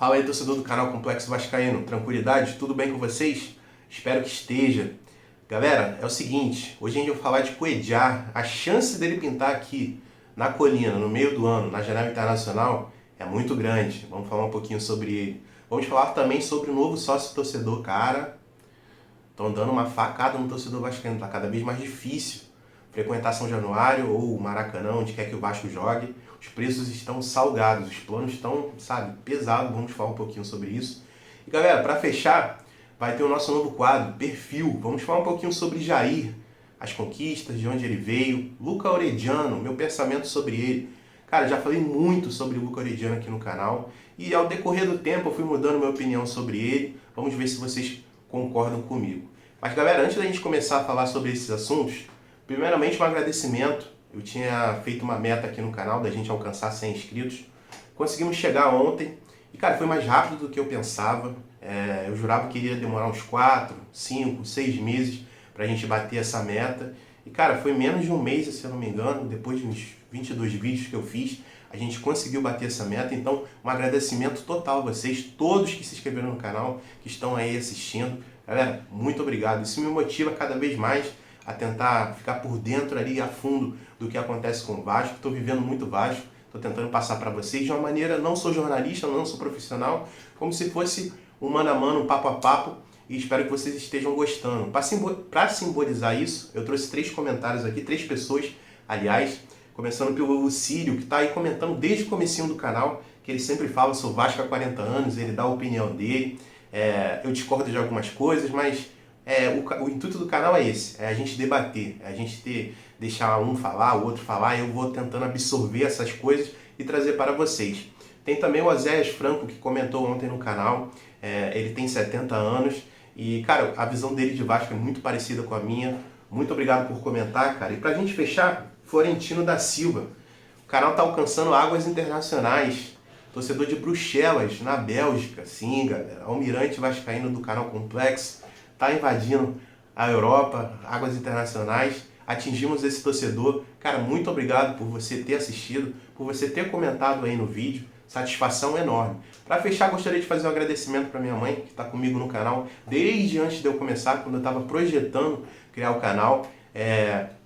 Fala aí, torcedor do canal Complexo Vascaíno, tranquilidade? Tudo bem com vocês? Espero que esteja. Galera, é o seguinte, hoje a gente vai falar de Cuéllar. A chance dele pintar aqui na colina, no meio do ano, na janela internacional, é muito grande. Vamos falar um pouquinho sobre ele. Vamos falar também sobre o novo sócio torcedor. Cara, estão dando uma facada no torcedor vascaíno, tá cada vez mais difícil frequentar São Januário ou Maracanã, onde quer que o Vasco jogue. Os preços estão salgados, os planos estão, pesados. Vamos falar um pouquinho sobre isso. E galera, para fechar, vai ter o nosso novo quadro, Perfil. Vamos falar um pouquinho sobre Jair, as conquistas, de onde ele veio, Luca Orediano, meu pensamento sobre ele. Cara, já falei muito sobre o Luca Orediano aqui no canal e ao decorrer do tempo eu fui mudando minha opinião sobre ele. Vamos ver se vocês concordam comigo. Mas galera, antes da gente começar a falar sobre esses assuntos, primeiramente um agradecimento. Eu tinha feito uma meta aqui no canal da gente alcançar 100 inscritos. Conseguimos chegar ontem e cara, foi mais rápido do que eu pensava. Eu jurava que iria demorar uns 4, 5, 6 meses pra gente bater essa meta. E cara, foi menos de um mês, se eu não me engano, depois de uns 22 vídeos que eu fiz, a gente conseguiu bater essa meta. Então, um agradecimento total a vocês, todos que se inscreveram no canal, que estão aí assistindo. Galera, muito obrigado. Isso me motiva cada vez mais a tentar ficar por dentro ali, a fundo, do que acontece com o Vasco. Estou vivendo muito Vasco, estou tentando passar para vocês de uma maneira, não sou jornalista, não sou profissional, como se fosse um mano a mano, um papo a papo, e espero que vocês estejam gostando. Para simbolizar isso, eu trouxe 3 comentários aqui, 3 pessoas, aliás, começando pelo Círio, que está aí comentando desde o comecinho do canal, que ele sempre fala, sou Vasco há 40 anos, ele dá a opinião dele, eu discordo de algumas coisas, mas o intuito do canal é esse, é a gente debater, é a gente deixar um falar, o outro falar, e eu vou tentando absorver essas coisas e trazer para vocês. Tem também o Oséias Franco, que comentou ontem no canal, ele tem 70 anos, e cara, a visão dele de Vasco é muito parecida com a minha. Muito obrigado por comentar, cara. E pra gente fechar, Florentino da Silva. O canal tá alcançando águas internacionais. Torcedor de Bruxelas, na Bélgica. Sim, galera. Almirante vascaíno do canal Complexo. Tá invadindo a Europa, águas internacionais. Atingimos esse torcedor. Cara, muito obrigado por você ter assistido, por você ter comentado aí no vídeo. Satisfação enorme. Para fechar, gostaria de fazer um agradecimento para minha mãe, que está comigo no canal desde antes de eu começar, quando eu estava projetando criar o canal.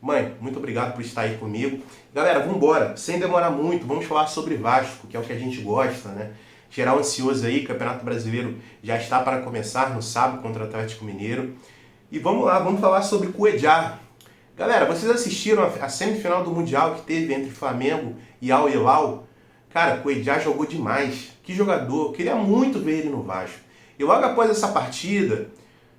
Mãe, muito obrigado por estar aí comigo. Galera, vamos embora. Sem demorar muito, vamos falar sobre Vasco, que é o que a gente gosta, né? Geral ansioso aí, Campeonato Brasileiro já está para começar no sábado contra o Atlético Mineiro. E vamos lá, vamos falar sobre Cuéllar. Galera, vocês assistiram a semifinal do Mundial que teve entre Flamengo e Al Hilal? Cara, Cuéllar jogou demais. Que jogador. Queria muito ver ele no Vasco. E logo após essa partida,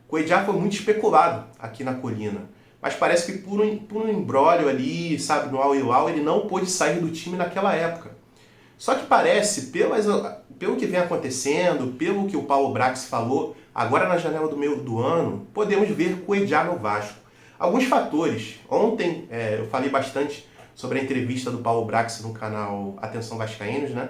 Cuéllar foi muito especulado aqui na colina. Mas parece que por um imbróglio ali, no Al Hilal, ele não pôde sair do time naquela época. Só que parece, pelo que vem acontecendo, pelo que o Paulo Brax falou, agora na janela do meio do ano, podemos ver Cuéllar no Vasco. Alguns fatores. Ontem eu falei bastante sobre a entrevista do Paulo Brax no canal Atenção Vascaínos, né?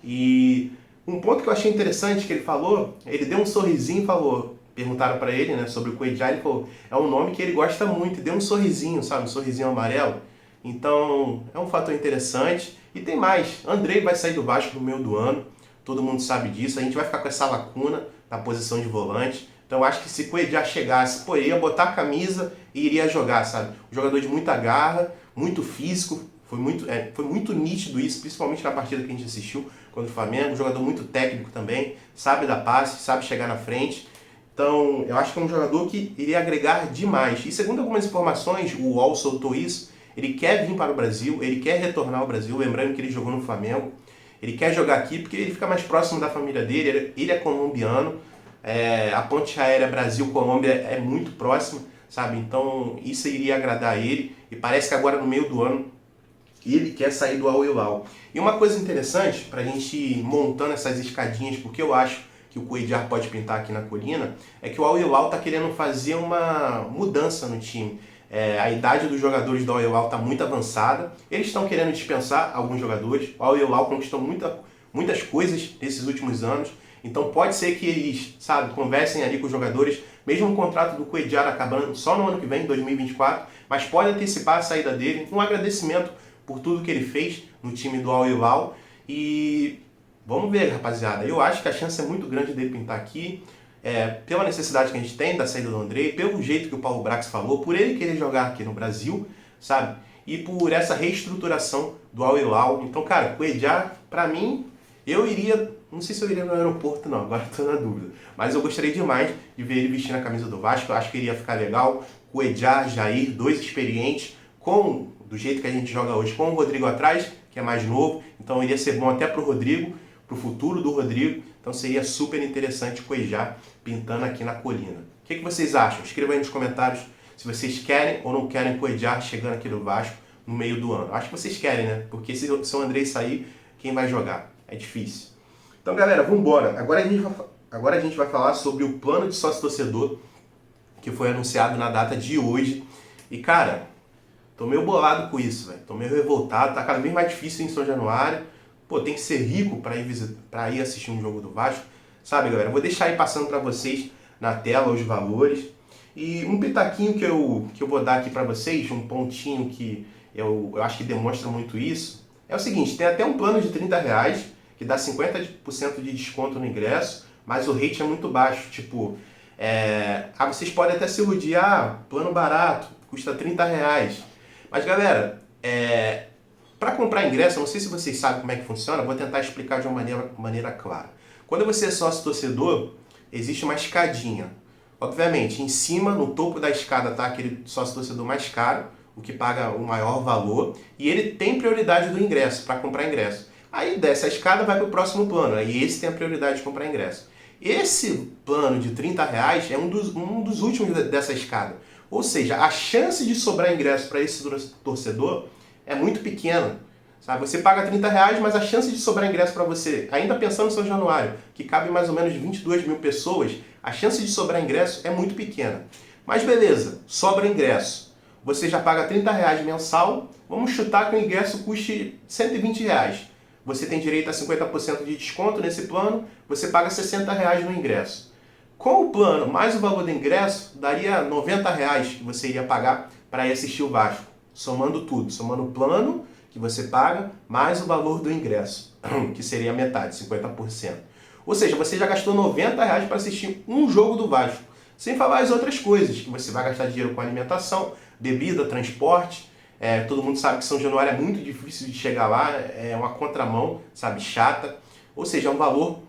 E um ponto que eu achei interessante que ele falou, ele deu um sorrisinho e falou, perguntaram para ele, né, sobre o Cuéllar, ele falou, é um nome que ele gosta muito, e deu um sorrisinho, um sorrisinho amarelo. Então, é um fator interessante. E tem mais, Andrei vai sair do Vasco no meio do ano, todo mundo sabe disso, a gente vai ficar com essa lacuna na posição de volante. Então eu acho que se Cuéllar chegasse, pô, ele ia botar a camisa e iria jogar, Um jogador de muita garra, muito físico, foi muito nítido isso, principalmente na partida que a gente assistiu contra o Flamengo. Um jogador muito técnico também, sabe dar passe, sabe chegar na frente. Então eu acho que é um jogador que iria agregar demais. E segundo algumas informações, o UOL soltou isso, ele quer vir para o Brasil, ele quer retornar ao Brasil, lembrando que ele jogou no Flamengo. Ele quer jogar aqui porque ele fica mais próximo da família dele, ele é colombiano. A ponte aérea Brasil-Colômbia é muito próxima, Então isso iria agradar a ele. E parece que agora no meio do ano ele quer sair do Al Hilal. E uma coisa interessante, para a gente ir montando essas escadinhas, porque eu acho que o Cuéllar pode pintar aqui na colina, é que o Al Hilal está querendo fazer uma mudança no time. A idade dos jogadores do Al Hilal está muito avançada, eles estão querendo dispensar alguns jogadores. O Al Hilal conquistou muitas coisas nesses últimos anos, então pode ser que eles, conversem ali com os jogadores, mesmo o contrato do Cuéllar acabando só no ano que vem, 2024, mas pode antecipar a saída dele. Um agradecimento por tudo que ele fez no time do Al Hilal e Vamos ver, rapaziada. Eu acho que a chance é muito grande dele pintar aqui, pela necessidade que a gente tem da saída do Andrei, pelo jeito que o Paulo Brax falou, por ele querer jogar aqui no Brasil, sabe? E por essa reestruturação do Al Hilal. Então, cara, o Edjar, pra mim, eu iria... Não sei se eu iria no aeroporto, não. Agora tô na dúvida. Mas eu gostaria demais de ver ele vestindo a camisa do Vasco. Eu acho que iria ficar legal. O Edjar, Jair, dois experientes, do jeito que a gente joga hoje, com o Rodrigo atrás, que é mais novo. Então, iria ser bom até pro Rodrigo, pro futuro do Rodrigo. Então, seria super interessante o Edjar pintando aqui na colina. O que vocês acham? Escreva aí nos comentários se vocês querem ou não querem o Edjar chegando aqui no Vasco no meio do ano. Acho que vocês querem, né? Porque se o Andrei sair, quem vai jogar? É difícil. Então, galera, vamos embora. Agora a gente vai falar sobre o plano de sócio-torcedor que foi anunciado na data de hoje. E, cara, tô meio bolado com isso, velho. Tô meio revoltado. Tá cada vez mais difícil em São Januário. Pô, tem que ser rico para ir assistir um jogo do Vasco. Sabe, galera? Vou deixar aí passando para vocês na tela os valores. E um pitaquinho que eu vou dar aqui para vocês, um pontinho que eu acho que demonstra muito isso, é o seguinte, tem até um plano de R$30, que dá 50% de desconto no ingresso, mas o rate é muito baixo, tipo, vocês podem até se iludir, plano barato, custa R$30. Mas galera, para comprar ingresso, eu não sei se vocês sabem como é que funciona, vou tentar explicar de uma maneira clara. Quando você é sócio torcedor, existe uma escadinha. Obviamente, em cima, no topo da escada, tá aquele sócio torcedor mais caro, o que paga o maior valor, e ele tem prioridade do ingresso, para comprar ingresso. Aí desce a escada, vai para o próximo plano, aí esse tem a prioridade de comprar ingresso. Esse plano de R$30 é um dos últimos dessa escada. Ou seja, a chance de sobrar ingresso para esse torcedor é muito pequena. Sabe? Você paga R$30, mas a chance de sobrar ingresso para você, ainda pensando no São Januário, que cabe mais ou menos 22 mil pessoas, a chance de sobrar ingresso é muito pequena. Mas beleza, sobra ingresso. Você já paga R$30 mensal, vamos chutar que o ingresso custe R$120. Você tem direito a 50% de desconto nesse plano, você paga R$60 no ingresso. Com o plano mais o valor do ingresso, daria R$90 que você iria pagar para ir assistir o Vasco. Somando tudo, somando o plano que você paga, mais o valor do ingresso, que seria a metade, 50%. Ou seja, você já gastou R$90 para assistir um jogo do Vasco, sem falar as outras coisas, que você vai gastar dinheiro com alimentação, bebida, transporte. Todo mundo sabe que São Januário é muito difícil de chegar lá, é uma contramão, sabe, chata. Ou seja, é um valor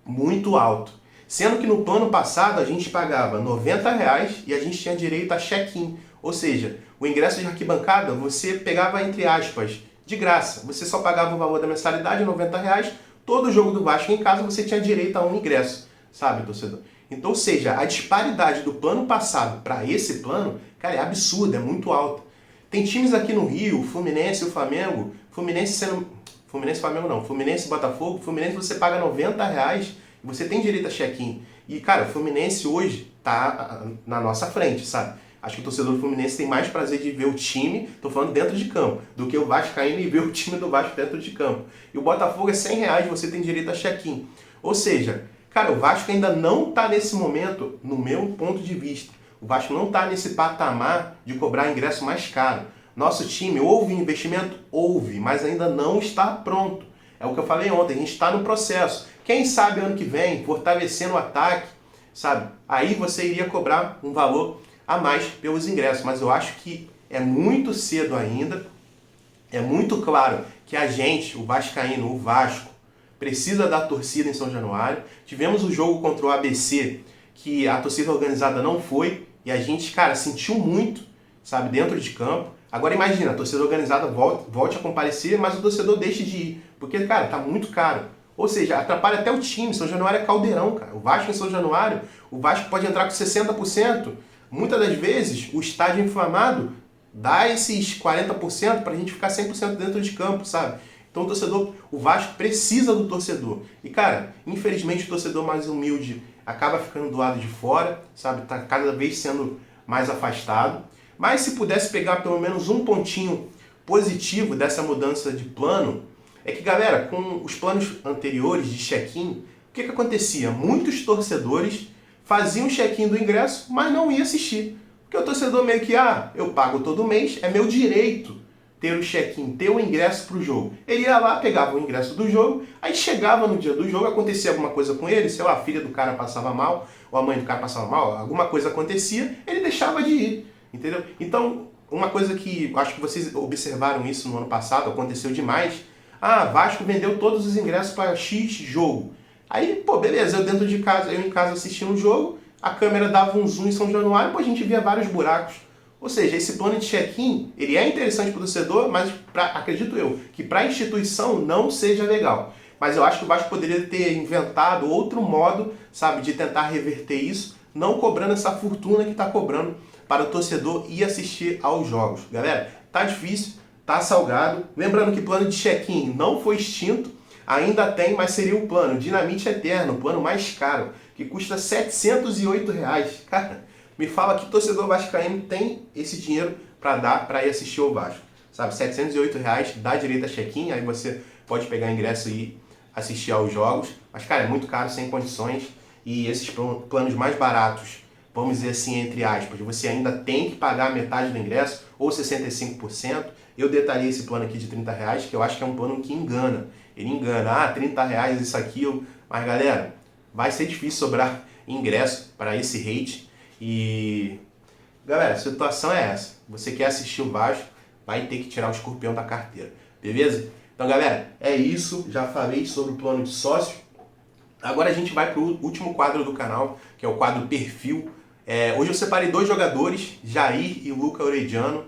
muito alto. Sendo que no plano passado a gente pagava R$90 e a gente tinha direito a check-in. Ou seja, o ingresso de arquibancada você pegava, entre aspas, de graça. Você só pagava o valor da mensalidade, R$90. Todo jogo do Vasco em casa você tinha direito a um ingresso, sabe, torcedor? Então, ou seja, a disparidade do plano passado para esse plano, cara, é absurda, é muito alta. Tem times aqui no Rio, o Fluminense e o Flamengo, Fluminense e Botafogo, Fluminense você paga R$90 e você tem direito a check-in. E, cara, o Fluminense hoje tá na nossa frente, sabe? Acho que o torcedor do Fluminense tem mais prazer de ver o time, tô falando dentro de campo, do que o vascaíno e ver o time do Vasco dentro de campo. E o Botafogo é R$100, você tem direito a check-in. Ou seja, cara, o Vasco ainda não tá nesse momento, no meu ponto de vista, o Vasco não tá nesse patamar de cobrar ingresso mais caro. Nosso time, houve investimento? Houve, mas ainda não está pronto. É o que eu falei ontem, a gente está no processo. Quem sabe ano que vem, fortalecendo o ataque, sabe? Aí você iria cobrar um valor a mais pelos ingressos, mas eu acho que é muito cedo ainda, é muito claro que a gente, o vascaíno, o Vasco, precisa da torcida em São Januário. Tivemos o jogo contra o ABC, que a torcida organizada não foi, e a gente, cara, sentiu muito, sabe, dentro de campo. Agora imagina, a torcida organizada volte a comparecer, mas o torcedor deixe de ir, porque, cara, tá muito caro. Ou seja, atrapalha até o time. São Januário é caldeirão, cara. O Vasco em São Januário, o Vasco pode entrar com 60%. Muitas das vezes, o estádio inflamado dá esses 40% para a gente ficar 100% dentro de campo, sabe? Então o Vasco precisa do torcedor. E, cara, infelizmente o torcedor mais humilde acaba ficando do lado de fora, sabe? Tá cada vez sendo mais afastado. Mas se pudesse pegar pelo menos um pontinho positivo dessa mudança de plano, é que, galera, com os planos anteriores de check-in, o que acontecia? Muitos torcedores faziam check-in do ingresso, mas não ia assistir. Porque o torcedor meio que, eu pago todo mês, é meu direito ter o check-in, ter o ingresso para o jogo. Ele ia lá, pegava o ingresso do jogo, aí chegava no dia do jogo, acontecia alguma coisa com ele, sei lá, a filha do cara passava mal, ou a mãe do cara passava mal, alguma coisa acontecia, ele deixava de ir, entendeu? Então, uma coisa que acho que vocês observaram isso no ano passado, aconteceu demais. Ah, Vasco vendeu todos os ingressos para X jogo. Aí, pô, beleza, eu dentro de casa, eu em casa assistindo o jogo, a câmera dava um zoom em São Januário, pô, a gente via vários buracos. Ou seja, esse plano de check-in, ele é interessante para o torcedor, mas acredito eu, que para a instituição não seja legal. Mas eu acho que o Vasco poderia ter inventado outro modo, sabe, de tentar reverter isso, não cobrando essa fortuna que está cobrando para o torcedor ir assistir aos jogos. Galera, tá difícil, tá salgado. Lembrando que o plano de check-in não foi extinto, ainda tem, mas seria o plano Dinamite Eterno, o plano mais caro, que custa R$ 708. Cara, me fala que torcedor vascaíno tem esse dinheiro para dar para ir assistir ao Vasco. Sabe, R$ 708 dá direito a check-in, aí você pode pegar ingresso e assistir aos jogos. Mas, cara, é muito caro, sem condições. E esses planos mais baratos, vamos dizer assim, entre aspas, você ainda tem que pagar metade do ingresso, ou 65%. Eu detalhei esse plano aqui de R$ 30, que eu acho que é um plano que engana. Ele engana, R$ 30, isso, aquilo. Mas, galera, vai ser difícil sobrar ingresso para esse hate. E, galera, a situação é essa. Você quer assistir o Vasco, vai ter que tirar o escorpião da carteira. Beleza? Então, galera, é isso. Já falei sobre o plano de sócio. Agora a gente vai para o último quadro do canal, que é o quadro Perfil. Hoje eu separei 2 jogadores, Jair e Luca Orediano.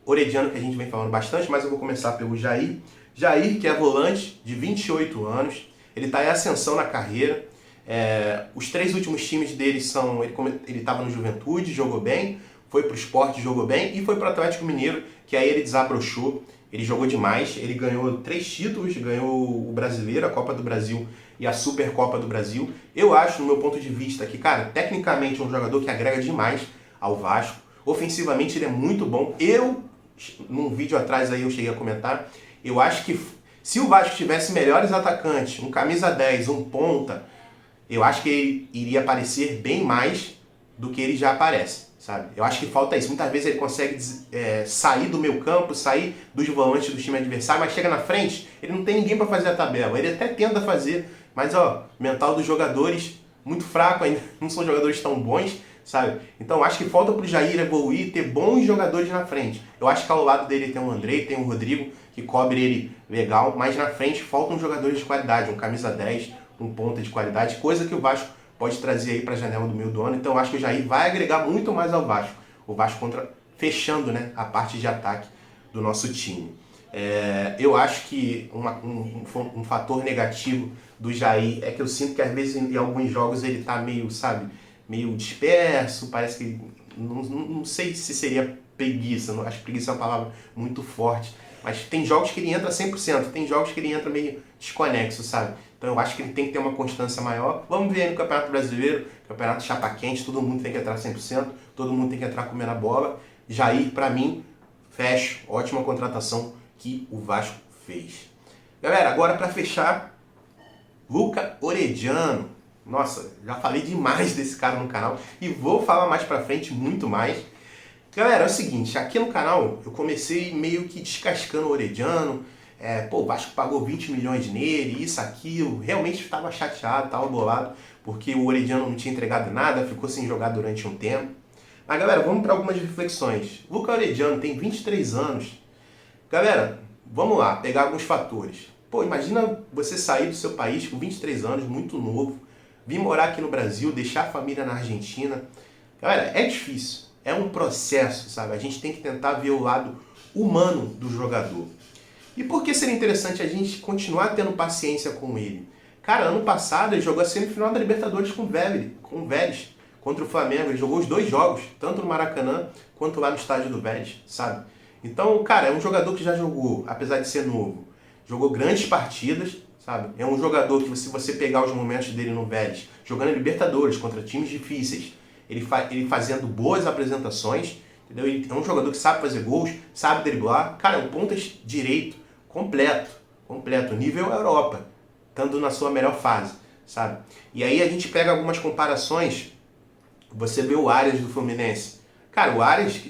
Orediano que a gente vem falando bastante, mas eu vou começar pelo Jair. Jair, que é volante, de 28 anos. Ele está em ascensão na carreira. Os 3 últimos times dele são... Ele estava no Juventude, jogou bem. Foi para o Sport, jogou bem. E foi para o Atlético Mineiro, que aí ele desabrochou. Ele jogou demais. Ele ganhou 3 títulos. Ganhou o Brasileiro, a Copa do Brasil e a Supercopa do Brasil. Eu acho, no meu ponto de vista, que, cara, tecnicamente é um jogador que agrega demais ao Vasco. Ofensivamente ele é muito bom. Num vídeo atrás aí eu cheguei a comentar, eu acho que se o Vasco tivesse melhores atacantes, um camisa 10, um ponta, eu acho que ele iria aparecer bem mais do que ele já aparece, sabe? Eu acho que falta isso. Muitas vezes ele consegue sair do meio campo, sair dos volantes do time adversário, mas chega na frente, ele não tem ninguém para fazer a tabela. Ele até tenta fazer, mas ó, mental dos jogadores muito fraco ainda, não são jogadores tão bons, sabe? Então acho que falta pro Jair evoluir, ter bons jogadores na frente. Eu acho que ao lado dele tem o Andrei, tem o Rodrigo, que cobre ele legal, mas na frente faltam jogadores de qualidade, um camisa 10, um ponta de qualidade, coisa que o Vasco pode trazer aí para a janela do meio do ano. Então eu acho que o Jair vai agregar muito mais ao Vasco. O Vasco fechando, né, a parte de ataque do nosso time. Eu acho que um fator negativo do Jair é que eu sinto que às vezes em alguns jogos ele tá meio, sabe, meio disperso, parece que não sei se seria preguiça, não, acho que preguiça é uma palavra muito forte, mas tem jogos que ele entra 100%, tem jogos que ele entra meio desconexo, sabe? Então eu acho que ele tem que ter uma constância maior. Vamos ver aí no Campeonato Brasileiro, Campeonato chapa quente, todo mundo tem que entrar 100%, todo mundo tem que entrar comendo a bola. Jair, pra mim, fecho, ótima contratação que o Vasco fez. Galera, agora para fechar, Luca Orediano. Nossa, já falei demais desse cara no canal e vou falar mais pra frente muito mais. Galera, é o seguinte, aqui no canal eu comecei meio que descascando o Orediano. O Vasco pagou 20 milhões nele, isso, aquilo. Realmente estava chateado, estava bolado, porque o Orediano não tinha entregado nada, ficou sem jogar durante um tempo. Mas galera, vamos para algumas reflexões. Luca Orediano tem 23 anos. Galera, vamos lá, pegar alguns fatores. Imagina você sair do seu país com 23 anos, muito novo, vir morar aqui no Brasil, deixar a família na Argentina. Galera, é difícil, é um processo, sabe? A gente tem que tentar ver o lado humano do jogador. E por que seria interessante a gente continuar tendo paciência com ele? Cara, ano passado ele jogou a semifinal da Libertadores com o Vélez, contra o Flamengo. Ele jogou os 2 jogos, tanto no Maracanã quanto lá no estádio do Vélez, sabe? Então, cara, é um jogador que já jogou, apesar de ser novo, jogou grandes partidas, sabe? É um jogador que, se você pegar os momentos dele no Vélez, jogando em Libertadores contra times difíceis, ele fazendo boas apresentações, entendeu? Ele é um jogador que sabe fazer gols, sabe driblar. Cara, é um ponta direito completo, nível Europa, estando na sua melhor fase, sabe? E aí a gente pega algumas comparações, você vê o Arias do Fluminense. Cara, o Arias,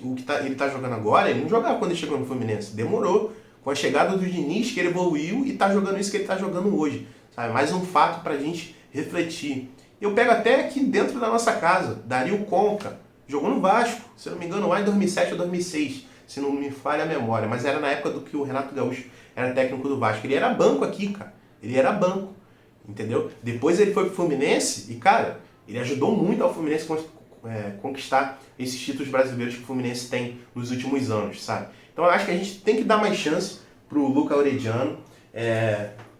ele tá jogando agora, ele não jogava quando ele chegou no Fluminense. Demorou. Com a chegada do Diniz, que ele evoluiu e tá jogando isso que ele tá jogando hoje. Sabe? Mais um fato pra gente refletir. Eu pego até aqui dentro da nossa casa, Dario Conca, jogou no Vasco, se eu não me engano, lá em 2007 ou 2006, se não me falha a memória, mas era na época do que o Renato Gaúcho era técnico do Vasco. Ele era banco aqui, cara. Ele era banco, entendeu? Depois ele foi pro Fluminense e, cara, ele ajudou muito ao Fluminense conquistar esses títulos brasileiros que o Fluminense tem nos últimos anos, sabe? Então eu acho que a gente tem que dar mais chance pro Luca Orediano.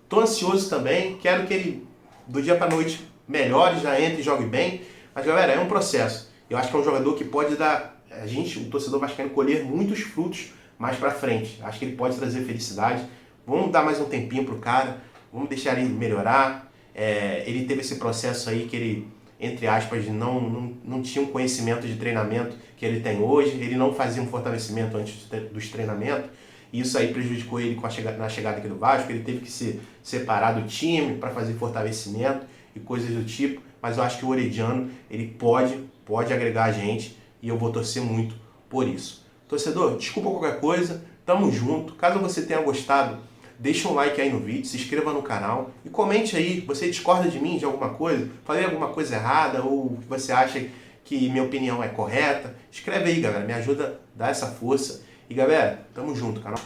Tô ansioso também, quero que ele, do dia pra noite, melhore, já entre e jogue bem. Mas, galera, é um processo. Eu acho que é um jogador que pode dar a gente, o torcedor vascaíno, colher muitos frutos mais pra frente. Acho que ele pode trazer felicidade. Vamos dar mais um tempinho pro cara, vamos deixar ele melhorar. Ele teve esse processo aí que ele, entre aspas, não tinha um conhecimento de treinamento que ele tem hoje. Ele não fazia um fortalecimento antes dos treinamentos. E isso aí prejudicou ele na chegada aqui do Vasco. Ele teve que se separar do time para fazer fortalecimento e coisas do tipo. Mas eu acho que o Orediano, ele pode agregar a gente e eu vou torcer muito por isso. Torcedor, desculpa qualquer coisa, tamo junto. Caso você tenha gostado, deixa um like aí no vídeo, se inscreva no canal e comente aí, você discorda de mim de alguma coisa? Falei alguma coisa errada ou você acha que minha opinião é correta? Escreve aí, galera, me ajuda a dar essa força. E galera, tamo junto, canal.